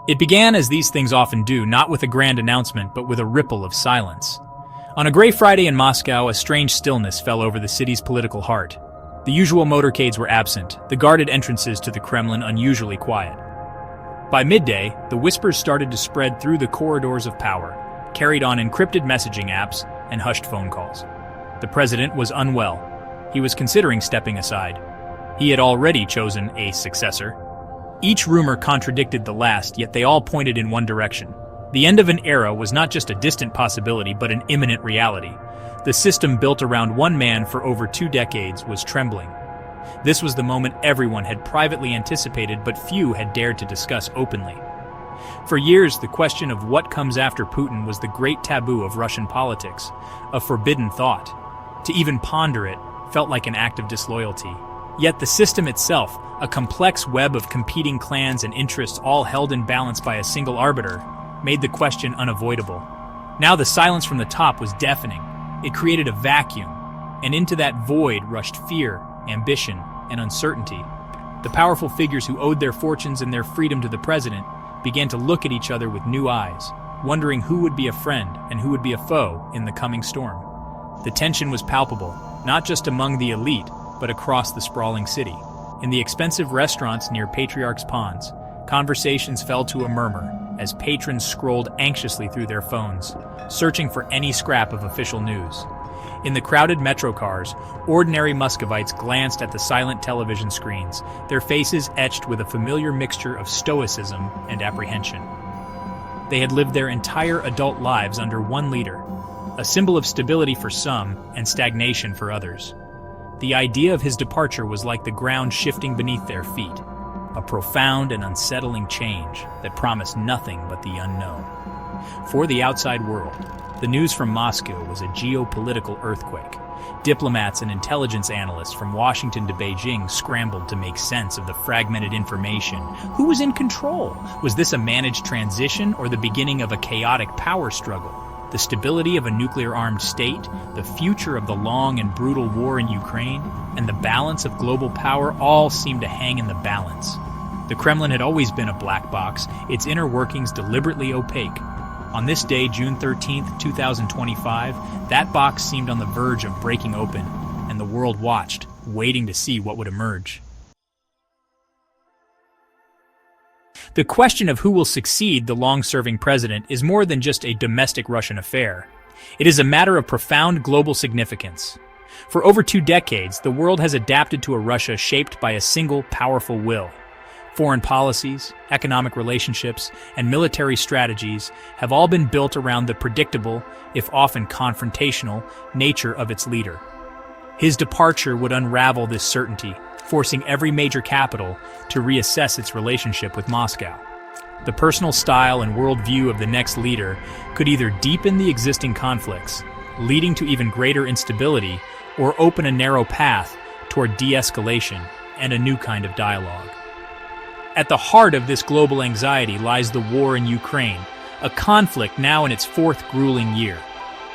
It began as these things often do, not with a grand announcement, but with a ripple of silence. On a gray Friday in Moscow, a strange stillness fell over the city's political heart. The usual motorcades were absent, the guarded entrances to the Kremlin unusually quiet. By midday, the whispers started to spread through the corridors of power, carried on encrypted messaging apps and hushed phone calls. The president was unwell. He was considering stepping aside. He had already chosen a successor. Each rumor contradicted the last, yet they all pointed in one direction. The end of an era was not just a distant possibility, but an imminent reality. The system built around one man for over 2 decades was trembling. This was the moment everyone had privately anticipated, but few had dared to discuss openly. For years, the question of what comes after Putin was the great taboo of Russian politics, a forbidden thought. To even ponder it felt like an act of disloyalty. Yet the system itself, a complex web of competing clans and interests all held in balance by a single arbiter, made the question unavoidable. Now the silence from the top was deafening. It created a vacuum, and into that void rushed fear, ambition, and uncertainty. The powerful figures who owed their fortunes and their freedom to the president began to look at each other with new eyes, wondering who would be a friend and who would be a foe in the coming storm. The tension was palpable, not just among the elite, but across the sprawling city. In the expensive restaurants near Patriarch's Ponds, conversations fell to a murmur as patrons scrolled anxiously through their phones, searching for any scrap of official news. In the crowded metro cars, ordinary Muscovites glanced at the silent television screens, their faces etched with a familiar mixture of stoicism and apprehension. They had lived their entire adult lives under one leader, a symbol of stability for some and stagnation for others. The idea of his departure was like the ground shifting beneath their feet, a profound and unsettling change that promised nothing but the unknown. For the outside world, the news from Moscow was a geopolitical earthquake. Diplomats and intelligence analysts from Washington to Beijing scrambled to make sense of the fragmented information. Who was in control? Was this a managed transition or the beginning of a chaotic power struggle? The stability of a nuclear-armed state, the future of the long and brutal war in Ukraine, and the balance of global power all seemed to hang in the balance. The Kremlin had always been a black box, its inner workings deliberately opaque. On this day, June 13, 2025, that box seemed on the verge of breaking open, and the world watched, waiting to see what would emerge. The question of who will succeed the long-serving president is more than just a domestic Russian affair. It is a matter of profound global significance. For over 2 decades, the world has adapted to a Russia shaped by a single powerful will. Foreign policies, economic relationships, and military strategies have all been built around the predictable, if often confrontational, nature of its leader. His departure would unravel this certainty, forcing every major capital to reassess its relationship with Moscow. The personal style and worldview of the next leader could either deepen the existing conflicts, leading to even greater instability, or open a narrow path toward de-escalation and a new kind of dialogue. At the heart of this global anxiety lies the war in Ukraine, a conflict now in its 4th grueling year.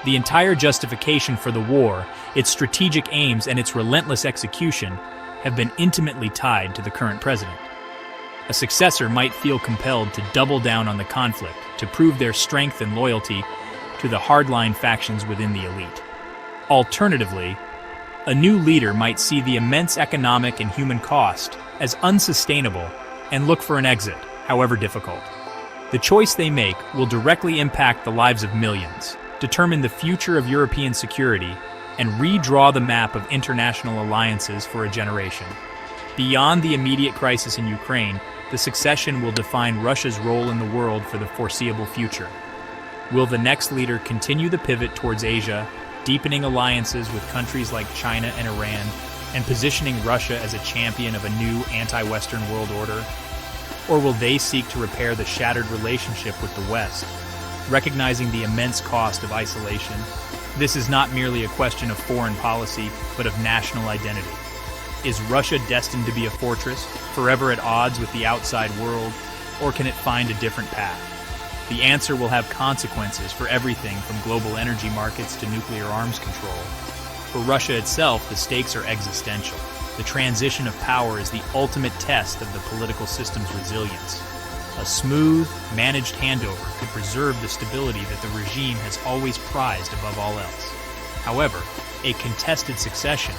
The entire justification for the war, its strategic aims, and its relentless execution have been intimately tied to the current president. A successor might feel compelled to double down on the conflict, to prove their strength and loyalty to the hardline factions within the elite. Alternatively, a new leader might see the immense economic and human cost as unsustainable and look for an exit, however difficult. The choice they make will directly impact the lives of millions, determine the future of European security, and redraw the map of international alliances for a generation. Beyond the immediate crisis in Ukraine, the succession will define Russia's role in the world for the foreseeable future. Will the next leader continue the pivot towards Asia, deepening alliances with countries like China and Iran, and positioning Russia as a champion of a new anti-Western world order? Or will they seek to repair the shattered relationship with the West, recognizing the immense cost of isolation? This is not merely a question of foreign policy, but of national identity. Is Russia destined to be a fortress, forever at odds with the outside world, or can it find a different path? The answer will have consequences for everything from global energy markets to nuclear arms control. For Russia itself, the stakes are existential. The transition of power is the ultimate test of the political system's resilience. A smooth, managed handover could preserve the stability that the regime has always prized above all else. However, a contested succession,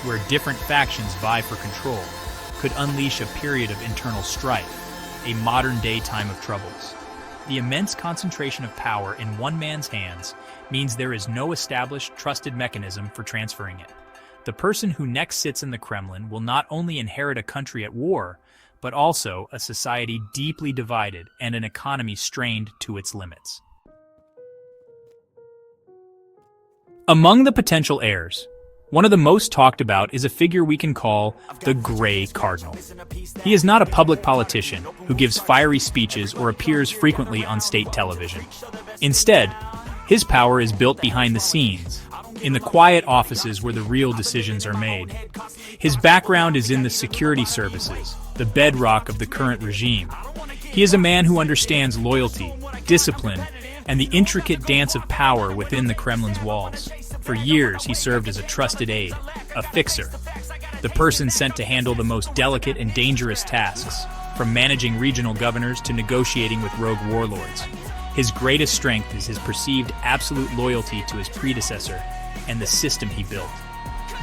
where different factions vie for control, could unleash a period of internal strife, a modern-day time of troubles. The immense concentration of power in one man's hands means there is no established, trusted mechanism for transferring it. The person who next sits in the Kremlin will not only inherit a country at war, but also a society deeply divided and an economy strained to its limits. Among the potential heirs, one of the most talked about is a figure we can call the Gray Cardinal. He is not a public politician who gives fiery speeches or appears frequently on state television. Instead, his power is built behind the scenes, in the quiet offices where the real decisions are made. His background is in the security services, the bedrock of the current regime. He is a man who understands loyalty, discipline, and the intricate dance of power within the Kremlin's walls. For years, he served as a trusted aide, a fixer, the person sent to handle the most delicate and dangerous tasks, from managing regional governors to negotiating with rogue warlords. His greatest strength is his perceived absolute loyalty to his predecessor and the system he built.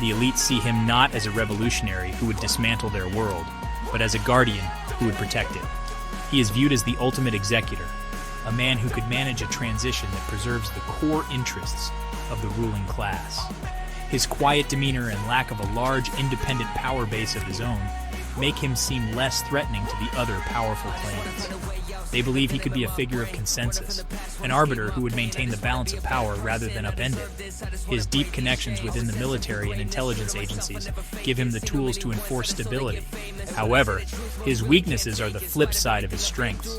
The elites see him not as a revolutionary who would dismantle their world, but as a guardian who would protect it. He is viewed as the ultimate executor, a man who could manage a transition that preserves the core interests of the ruling class. His quiet demeanor and lack of a large independent power base of his own make him seem less threatening to the other powerful clans. They believe he could be a figure of consensus, an arbiter who would maintain the balance of power rather than upend it. His deep connections within the military and intelligence agencies give him the tools to enforce stability. However, his weaknesses are the flip side of his strengths.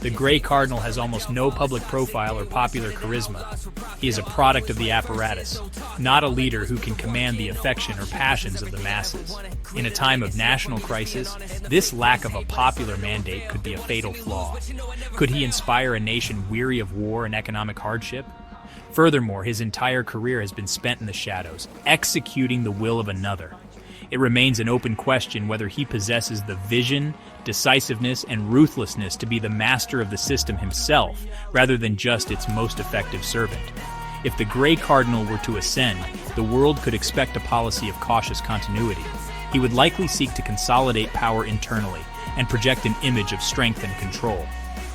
The Gray Cardinal has almost no public profile or popular charisma. He is a product of the apparatus, not a leader who can command the affection or passions of the masses. In a time of national crisis, this lack of a popular mandate could be a fatal flaw. Could he inspire a nation weary of war and economic hardship? Furthermore, his entire career has been spent in the shadows, executing the will of another. It remains an open question whether he possesses the vision, decisiveness, and ruthlessness to be the master of the system himself, rather than just its most effective servant. If the Gray Cardinal were to ascend, the world could expect a policy of cautious continuity. He would likely seek to consolidate power internally and project an image of strength and control.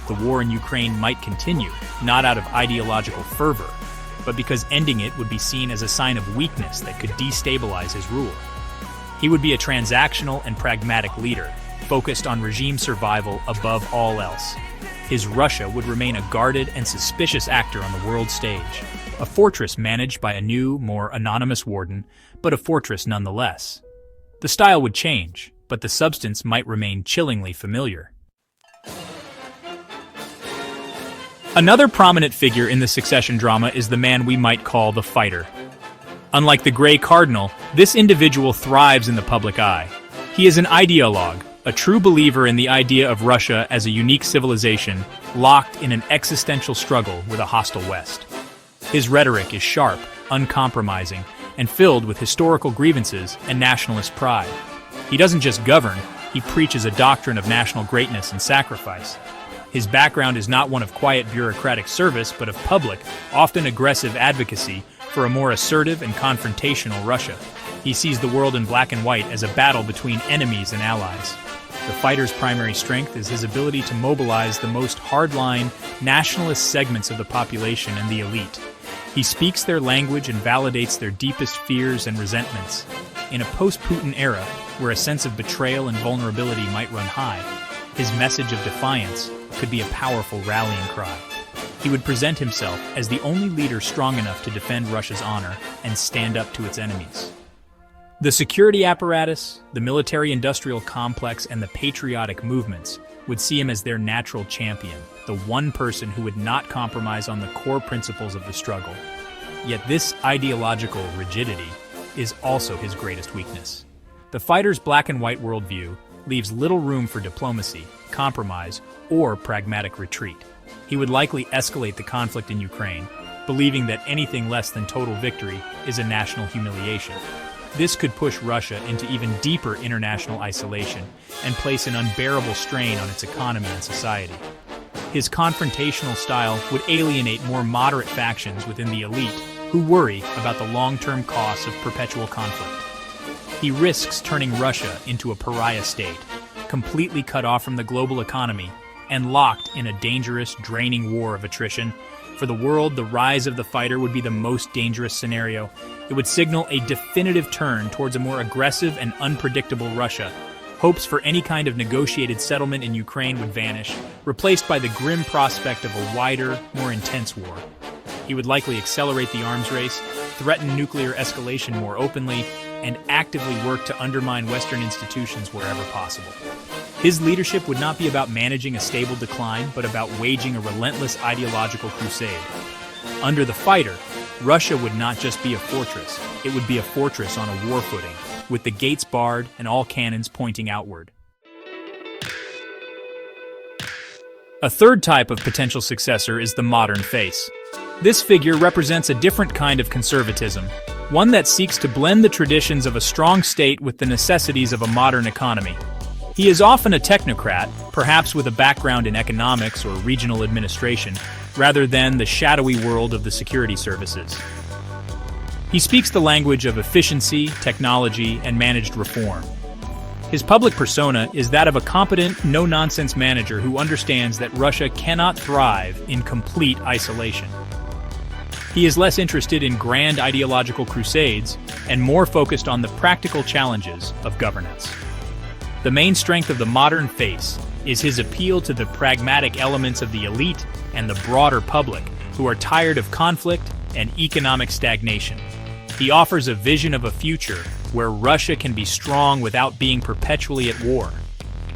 The war in Ukraine might continue, not out of ideological fervor, but because ending it would be seen as a sign of weakness that could destabilize his rule. He would be a transactional and pragmatic leader, focused on regime survival above all else. His Russia would remain a guarded and suspicious actor on the world stage, a fortress managed by a new, more anonymous warden, but a fortress nonetheless. The style would change, but the substance might remain chillingly familiar. Another prominent figure in the succession drama is the man we might call the fighter. Unlike the Gray Cardinal, this individual thrives in the public eye. He is an ideologue, a true believer in the idea of Russia as a unique civilization, locked in an existential struggle with a hostile West. His rhetoric is sharp, uncompromising, and filled with historical grievances and nationalist pride. He doesn't just govern, he preaches a doctrine of national greatness and sacrifice. His background is not one of quiet bureaucratic service, but of public, often aggressive advocacy for a more assertive and confrontational Russia. He sees the world in black and white as a battle between enemies and allies. The fighter's primary strength is his ability to mobilize the most hardline, nationalist segments of the population and the elite. He speaks their language and validates their deepest fears and resentments. In a post-Putin era, where a sense of betrayal and vulnerability might run high, his message of defiance could be a powerful rallying cry. He would present himself as the only leader strong enough to defend Russia's honor and stand up to its enemies. The security apparatus, the military-industrial complex, and the patriotic movements would see him as their natural champion, the one person who would not compromise on the core principles of the struggle. Yet this ideological rigidity is also his greatest weakness. The fighter's black and white worldview leaves little room for diplomacy, compromise, or pragmatic retreat. He would likely escalate the conflict in Ukraine, believing that anything less than total victory is a national humiliation. This could push Russia into even deeper international isolation and place an unbearable strain on its economy and society. His confrontational style would alienate more moderate factions within the elite who worry about the long-term costs of perpetual conflict. He risks turning Russia into a pariah state, completely cut off from the global economy and locked in a dangerous, draining war of attrition. For the world, the rise of the fighter would be the most dangerous scenario. It would signal a definitive turn towards a more aggressive and unpredictable Russia. Hopes for any kind of negotiated settlement in Ukraine would vanish, replaced by the grim prospect of a wider, more intense war. He would likely accelerate the arms race, threaten nuclear escalation more openly, and actively work to undermine Western institutions wherever possible. His leadership would not be about managing a stable decline, but about waging a relentless ideological crusade. Under the fighter, Russia would not just be a fortress, it would be a fortress on a war footing, with the gates barred and all cannons pointing outward. A third type of potential successor is the modern face. This figure represents a different kind of conservatism, one that seeks to blend the traditions of a strong state with the necessities of a modern economy. He is often a technocrat, perhaps with a background in economics or regional administration, rather than the shadowy world of the security services. He speaks the language of efficiency, technology, and managed reform. His public persona is that of a competent, no-nonsense manager who understands that Russia cannot thrive in complete isolation. He is less interested in grand ideological crusades and more focused on the practical challenges of governance. The main strength of the modern face is his appeal to the pragmatic elements of the elite and the broader public who are tired of conflict and economic stagnation. He offers a vision of a future where Russia can be strong without being perpetually at war.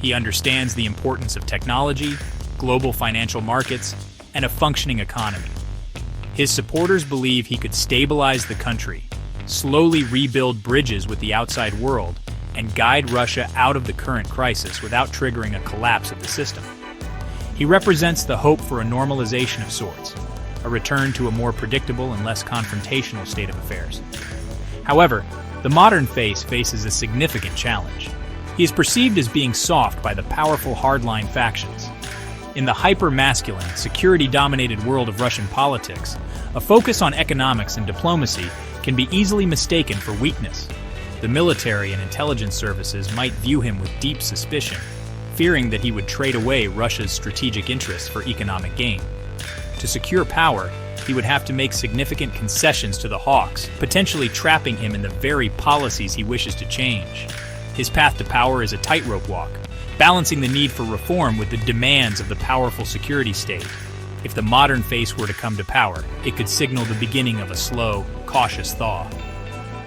He understands the importance of technology, global financial markets, and a functioning economy. His supporters believe he could stabilize the country, slowly rebuild bridges with the outside world, and guide Russia out of the current crisis without triggering a collapse of the system. He represents the hope for a normalization of sorts, a return to a more predictable and less confrontational state of affairs. However, the modern face faces a significant challenge. He is perceived as being soft by the powerful hardline factions. In the hyper-masculine, security-dominated world of Russian politics, a focus on economics and diplomacy can be easily mistaken for weakness. The military and intelligence services might view him with deep suspicion, fearing that he would trade away Russia's strategic interests for economic gain. To secure power, he would have to make significant concessions to the hawks, potentially trapping him in the very policies he wishes to change. His path to power is a tightrope walk, balancing the need for reform with the demands of the powerful security state. If the modern face were to come to power, it could signal the beginning of a slow, cautious thaw.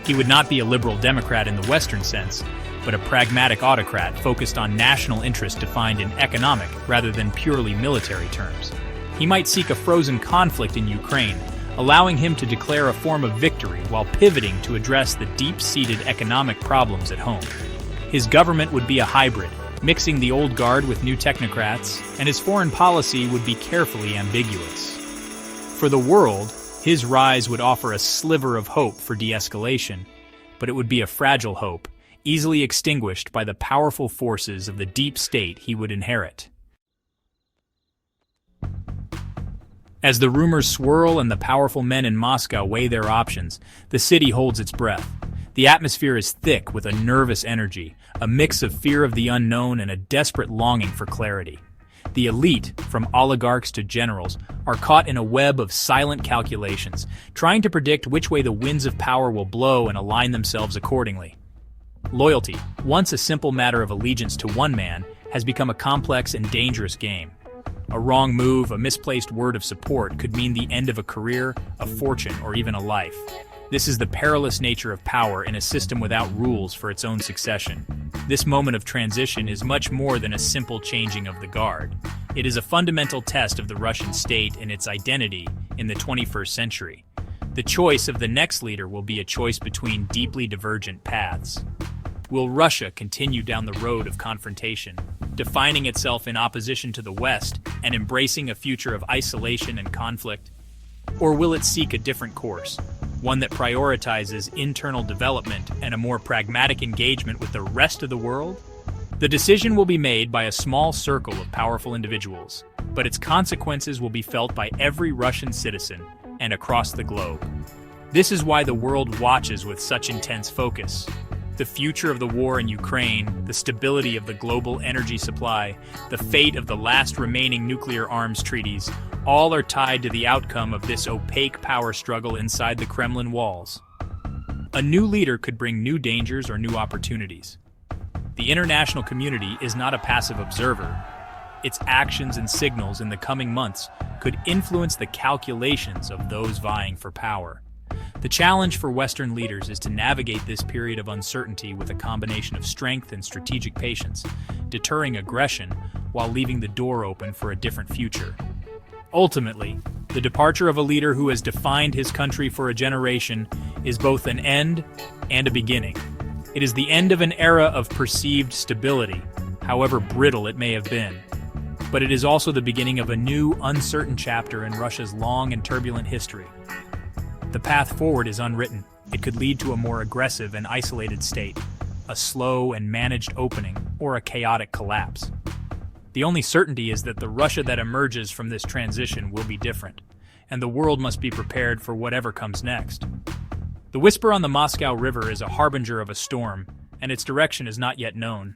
He would not be a liberal Democrat in the Western sense, but a pragmatic autocrat focused on national interest defined in economic rather than purely military terms. He might seek a frozen conflict in Ukraine, allowing him to declare a form of victory while pivoting to address the deep-seated economic problems at home. His government would be a hybrid, mixing the old guard with new technocrats, and his foreign policy would be carefully ambiguous. For the world, his rise would offer a sliver of hope for de-escalation, but it would be a fragile hope, easily extinguished by the powerful forces of the deep state he would inherit. As the rumors swirl and the powerful men in Moscow weigh their options, the city holds its breath. The atmosphere is thick with a nervous energy, a mix of fear of the unknown and a desperate longing for clarity. The elite, from oligarchs to generals, are caught in a web of silent calculations, trying to predict which way the winds of power will blow and align themselves accordingly. Loyalty, once a simple matter of allegiance to one man, has become a complex and dangerous game. A wrong move, a misplaced word of support could mean the end of a career, a fortune, or even a life. This is the perilous nature of power in a system without rules for its own succession. This moment of transition is much more than a simple changing of the guard. It is a fundamental test of the Russian state and its identity in the 21st century. The choice of the next leader will be a choice between deeply divergent paths. Will Russia continue down the road of confrontation, defining itself in opposition to the West and embracing a future of isolation and conflict? Or will it seek a different course, one that prioritizes internal development and a more pragmatic engagement with the rest of the world? The decision will be made by a small circle of powerful individuals, but its consequences will be felt by every Russian citizen and across the globe. This is why the world watches with such intense focus. The future of the war in Ukraine, the stability of the global energy supply, the fate of the last remaining nuclear arms treaties, all are tied to the outcome of this opaque power struggle inside the Kremlin walls. A new leader could bring new dangers or new opportunities. The international community is not a passive observer. Its actions and signals in the coming months could influence the calculations of those vying for power. The challenge for Western leaders is to navigate this period of uncertainty with a combination of strength and strategic patience, deterring aggression while leaving the door open for a different future. Ultimately, the departure of a leader who has defined his country for a generation is both an end and a beginning. It is the end of an era of perceived stability, however brittle it may have been. But it is also the beginning of a new, uncertain chapter in Russia's long and turbulent history. The path forward is unwritten. It could lead to a more aggressive and isolated state, a slow and managed opening, or a chaotic collapse. The only certainty is that the Russia that emerges from this transition will be different, and the world must be prepared for whatever comes next. The whisper on the Moscow River is a harbinger of a storm, and its direction is not yet known.